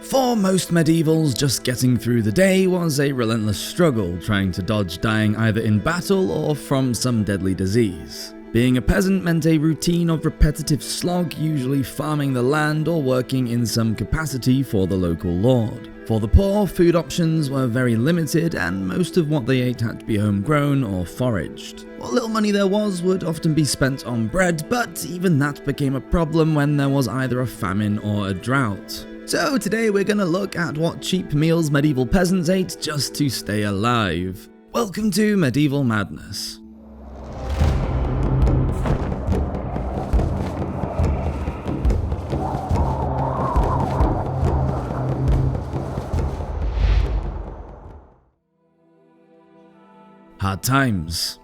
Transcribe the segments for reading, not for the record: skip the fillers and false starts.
For most medievals, just getting through the day was a relentless struggle, trying to dodge dying either in battle or from some deadly disease. Being a peasant meant a routine of repetitive slog, usually farming the land or working in some capacity for the local lord. For the poor, food options were very limited and most of what they ate had to be homegrown or foraged. What little money there was would often be spent on bread, but even that became a problem when there was either a famine or a drought. So today we're gonna look at what cheap meals medieval peasants ate just to stay alive. Welcome to Medieval Madness. Hard times.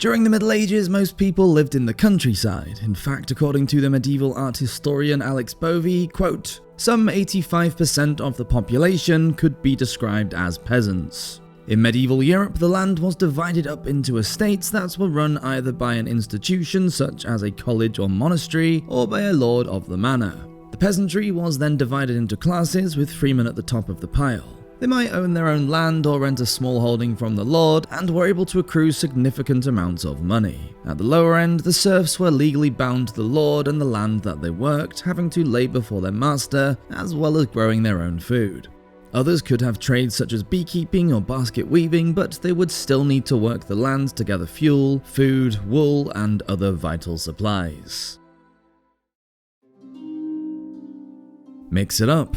During the Middle Ages, most people lived in the countryside. In fact, according to the medieval art historian Alex Bovey, quote, some 85% of the population could be described as peasants. In medieval Europe, the land was divided up into estates that were run either by an institution such as a college or monastery, or by a lord of the manor. The peasantry was then divided into classes, with freemen at the top of the pile. They might own their own land or rent a small holding from the lord, and were able to accrue significant amounts of money. At the lower end, the serfs were legally bound to the lord and the land that they worked, having to labour for their master, as well as growing their own food. Others could have trades such as beekeeping or basket weaving, but they would still need to work the land to gather fuel, food, wool, and other vital supplies. Mix it up.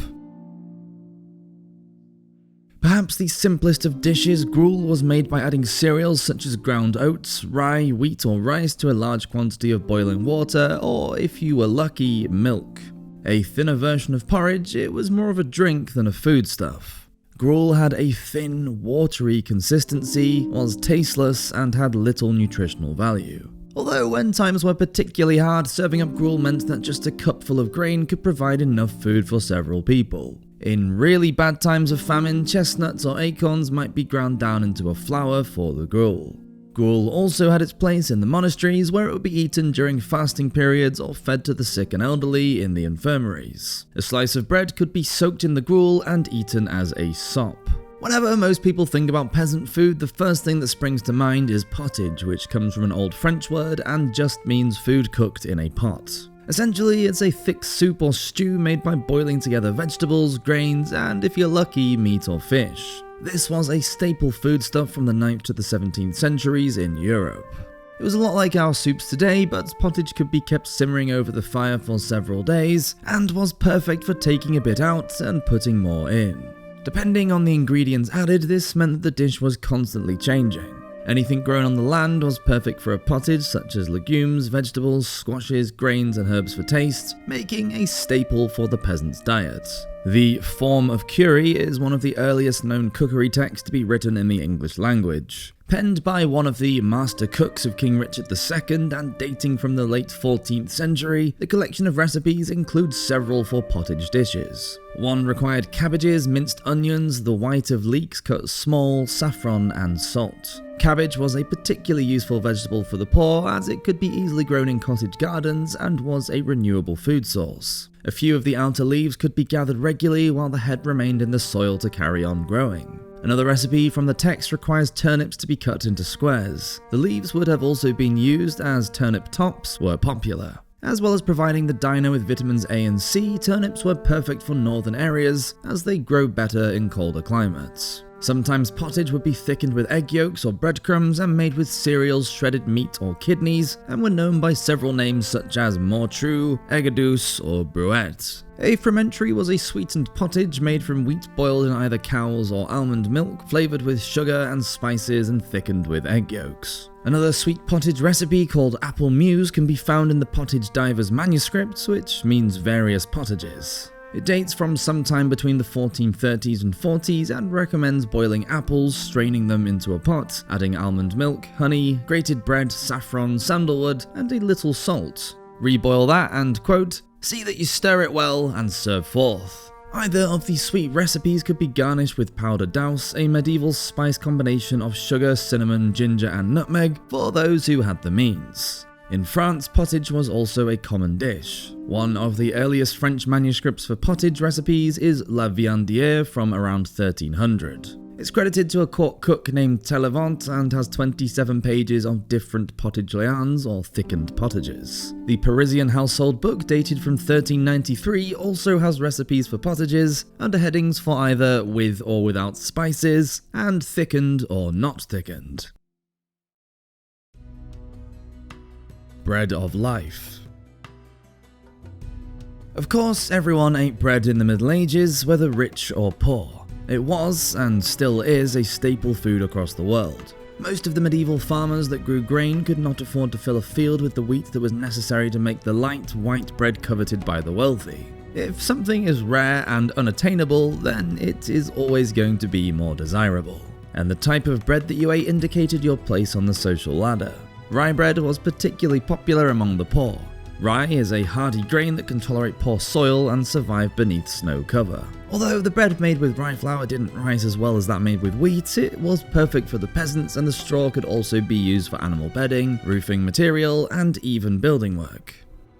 Perhaps the simplest of dishes, gruel was made by adding cereals such as ground oats, rye, wheat or rice to a large quantity of boiling water, or if you were lucky, milk. A thinner version of porridge, it was more of a drink than a foodstuff. Gruel had a thin, watery consistency, was tasteless, and had little nutritional value. Although when times were particularly hard, serving up gruel meant that just a cupful of grain could provide enough food for several people. In really bad times of famine, chestnuts or acorns might be ground down into a flour for the gruel. Gruel also had its place in the monasteries, where it would be eaten during fasting periods or fed to the sick and elderly in the infirmaries. A slice of bread could be soaked in the gruel and eaten as a sop. Whenever most people think about peasant food, the first thing that springs to mind is pottage, which comes from an old French word and just means food cooked in a pot. Essentially, it's a thick soup or stew made by boiling together vegetables, grains, and if you're lucky, meat or fish. This was a staple foodstuff from the 9th to the 17th centuries in Europe. It was a lot like our soups today, but pottage could be kept simmering over the fire for several days, and was perfect for taking a bit out and putting more in. Depending on the ingredients added, this meant that the dish was constantly changing. Anything grown on the land was perfect for a pottage, such as legumes, vegetables, squashes, grains and herbs for taste, making a staple for the peasant's diet. The form of curry is one of the earliest known cookery texts to be written in the English language. Penned by one of the master cooks of King Richard II and dating from the late 14th century, the collection of recipes includes several for pottage dishes. One required cabbages, minced onions, the white of leeks cut small, saffron and salt. Cabbage was a particularly useful vegetable for the poor, as it could be easily grown in cottage gardens and was a renewable food source. A few of the outer leaves could be gathered regularly while the head remained in the soil to carry on growing. Another recipe from the text requires turnips to be cut into squares. The leaves would have also been used as turnip tops were popular. As well as providing the diner with vitamins A and C, turnips were perfect for northern areas as they grow better in colder climates. Sometimes pottage would be thickened with egg yolks or breadcrumbs and made with cereals, shredded meat or kidneys, and were known by several names such as mortrue, eggadouce or brouette. A frumentary was a sweetened pottage made from wheat boiled in either cow's or almond milk, flavoured with sugar and spices and thickened with egg yolks. Another sweet pottage recipe called apple muse can be found in the Pottage Diver's manuscript, which means various pottages. It dates from sometime between the 1430s and 40s and recommends boiling apples, straining them into a pot, adding almond milk, honey, grated bread, saffron, sandalwood, and a little salt. Reboil that and, quote, see that you stir it well and serve forth. Either of these sweet recipes could be garnished with powder douse, a medieval spice combination of sugar, cinnamon, ginger and nutmeg for those who had the means. In France, pottage was also a common dish. One of the earliest French manuscripts for pottage recipes is La Viandière from around 1300. It's credited to a court cook named Televant and has 27 pages of different pottage lians or thickened pottages. The Parisian household book, dated from 1393, also has recipes for pottages under headings for either with or without spices and thickened or not thickened. Bread of life. Of course, everyone ate bread in the Middle Ages, whether rich or poor. It was, and still is, a staple food across the world. Most of the medieval farmers that grew grain could not afford to fill a field with the wheat that was necessary to make the light, white bread coveted by the wealthy. If something is rare and unattainable, then it is always going to be more desirable. And the type of bread that you ate indicated your place on the social ladder. Rye bread was particularly popular among the poor. Rye is a hardy grain that can tolerate poor soil and survive beneath snow cover. Although the bread made with rye flour didn't rise as well as that made with wheat, it was perfect for the peasants, and the straw could also be used for animal bedding, roofing material, and even building work.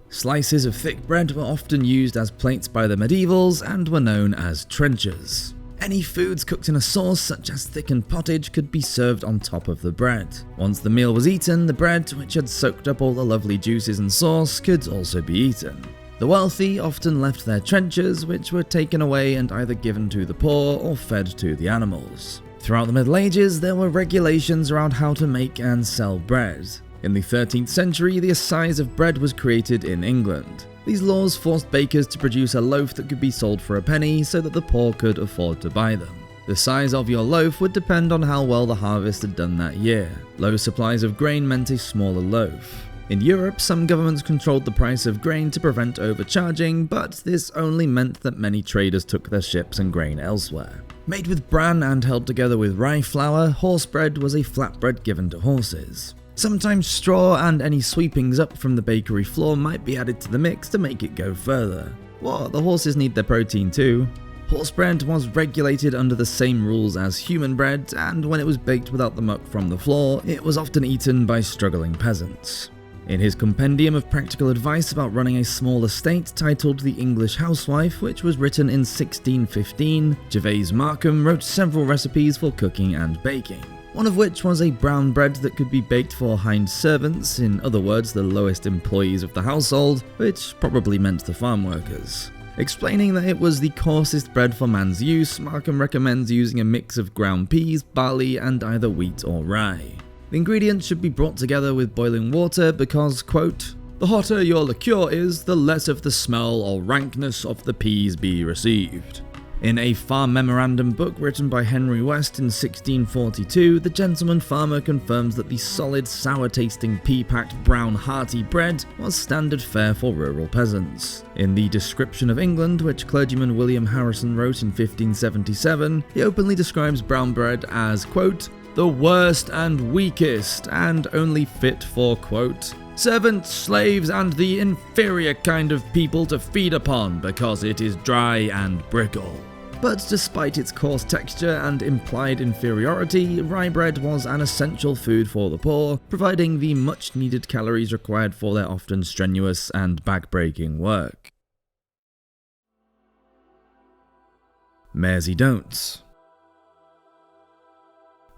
Slices of thick bread were often used as plates by the medievals and were known as trenchers. Any foods cooked in a sauce, such as thickened pottage, could be served on top of the bread. Once the meal was eaten, the bread, which had soaked up all the lovely juices and sauce, could also be eaten. The wealthy often left their trenchers, which were taken away and either given to the poor or fed to the animals. Throughout the Middle Ages, there were regulations around how to make and sell bread. In the 13th century, the assize of bread was created in England. These laws forced bakers to produce a loaf that could be sold for a penny so that the poor could afford to buy them. The size of your loaf would depend on how well the harvest had done that year. Low supplies of grain meant a smaller loaf. In Europe, some governments controlled the price of grain to prevent overcharging, but this only meant that many traders took their ships and grain elsewhere. Made with bran and held together with rye flour, horse bread was a flatbread given to horses. Sometimes straw and any sweepings up from the bakery floor might be added to the mix to make it go further. Well, the horses need their protein too. Horse bread was regulated under the same rules as human bread, and when it was baked without the muck from the floor, it was often eaten by struggling peasants. In his compendium of practical advice about running a small estate titled The English Housewife, which was written in 1615, Gervase Markham wrote several recipes for cooking and baking. One of which was a brown bread that could be baked for hind servants, in other words the lowest employees of the household, which probably meant the farm workers. Explaining that it was the coarsest bread for man's use, Markham recommends using a mix of ground peas, barley, and either wheat or rye. The ingredients should be brought together with boiling water because, quote, "The hotter your liqueur is, the less of the smell or rankness of the peas be received." In a farm memorandum book written by Henry West in 1642, the gentleman farmer confirms that the solid, sour-tasting, pea-packed, brown, hearty bread was standard fare for rural peasants. In the Description of England, which clergyman William Harrison wrote in 1577, he openly describes brown bread as, quote, "the worst and weakest, and only fit for," quote, "servants, slaves, and the inferior kind of people to feed upon, because it is dry and brittle." But despite its coarse texture and implied inferiority, rye bread was an essential food for the poor, providing the much-needed calories required for their often strenuous and back-breaking work. Mairzy Doats.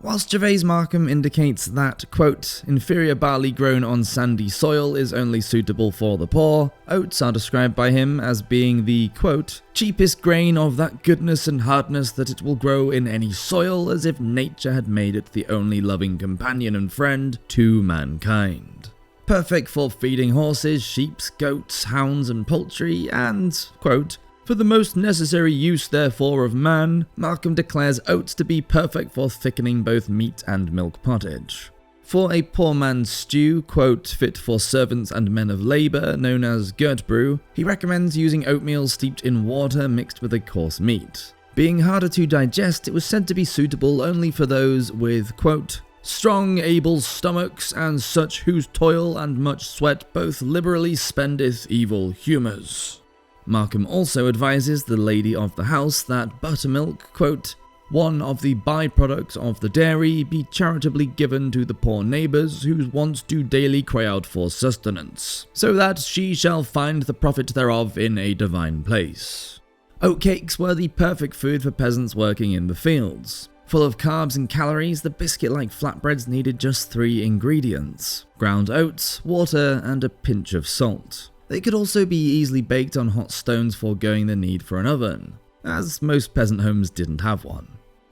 Whilst Gervase Markham indicates that, quote, "inferior barley grown on sandy soil is only suitable for the poor," oats are described by him as being the, quote, "cheapest grain of that goodness and hardness that it will grow in any soil, as if nature had made it the only loving companion and friend to mankind. Perfect for feeding horses, sheep, goats, hounds, and poultry, and," quote, "for the most necessary use, therefore, of man," Markham declares oats to be perfect for thickening both meat and milk pottage. For a poor man's stew, quote, "fit for servants and men of labour," known as Gertbrew, he recommends using oatmeal steeped in water mixed with a coarse meat. Being harder to digest, it was said to be suitable only for those with, quote, "strong, able stomachs, and such whose toil and much sweat both liberally spendeth evil humours." Markham also advises the lady of the house that buttermilk, quote, one of the byproducts of the dairy be charitably given to the poor neighbours whose wants do daily cry out for sustenance, so that she shall find the profit thereof in a divine place. Oatcakes were the perfect food for peasants working in the fields. Full of carbs and calories, the biscuit-like flatbreads needed just 3 ingredients: ground oats, water, and a pinch of salt. They could also be easily baked on hot stones, foregoing the need for an oven, as most peasant homes didn't have one.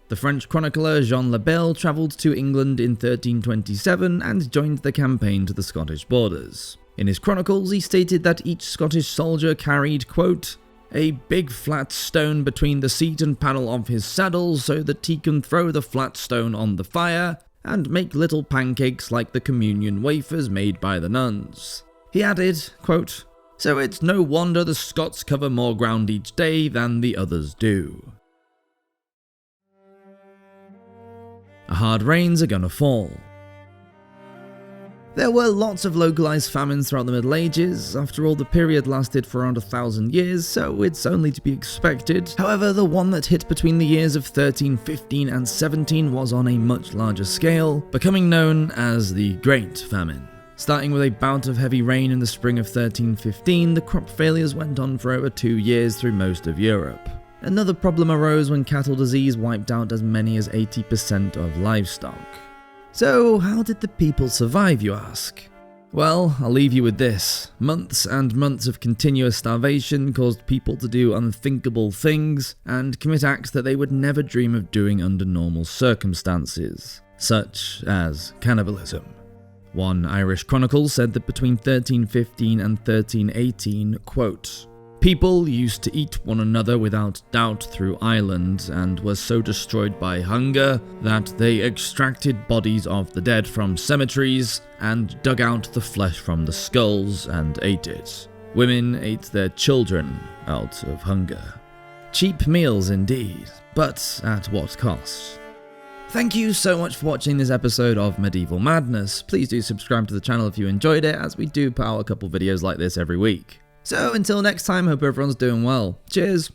The French chronicler Jean Labelle travelled to England in 1327 and joined the campaign to the Scottish borders. In his chronicles, he stated that each Scottish soldier carried, quote, "a big flat stone between the seat and panel of his saddle so that he can throw the flat stone on the fire and make little pancakes like the communion wafers made by the nuns." He added, quote, "So it's no wonder the Scots cover more ground each day than the others do." Hard rains are gonna fall. There were lots of localized famines throughout the Middle Ages. After all, the period lasted for around 1,000 years, so it's only to be expected. However, the one that hit between the years of 1315 and 17 was on a much larger scale, becoming known as the Great Famine. Starting with a bout of heavy rain in the spring of 1315, the crop failures went on for over 2 years through most of Europe. Another problem arose when cattle disease wiped out as many as 80% of livestock. So, how did the people survive, you ask? Well, I'll leave you with this. Months and months of continuous starvation caused people to do unthinkable things and commit acts that they would never dream of doing under normal circumstances, such as cannibalism. One Irish chronicle said that between 1315 and 1318, quote, "People used to eat one another without doubt through Ireland, and were so destroyed by hunger that they extracted bodies of the dead from cemeteries and dug out the flesh from the skulls and ate it. Women ate their children out of hunger." Cheap meals indeed, but at what cost? Thank you so much for watching this episode of Medieval Madness. Please do subscribe to the channel if you enjoyed it, as we do put out a couple videos like this every week. So until next time, hope everyone's doing well. Cheers!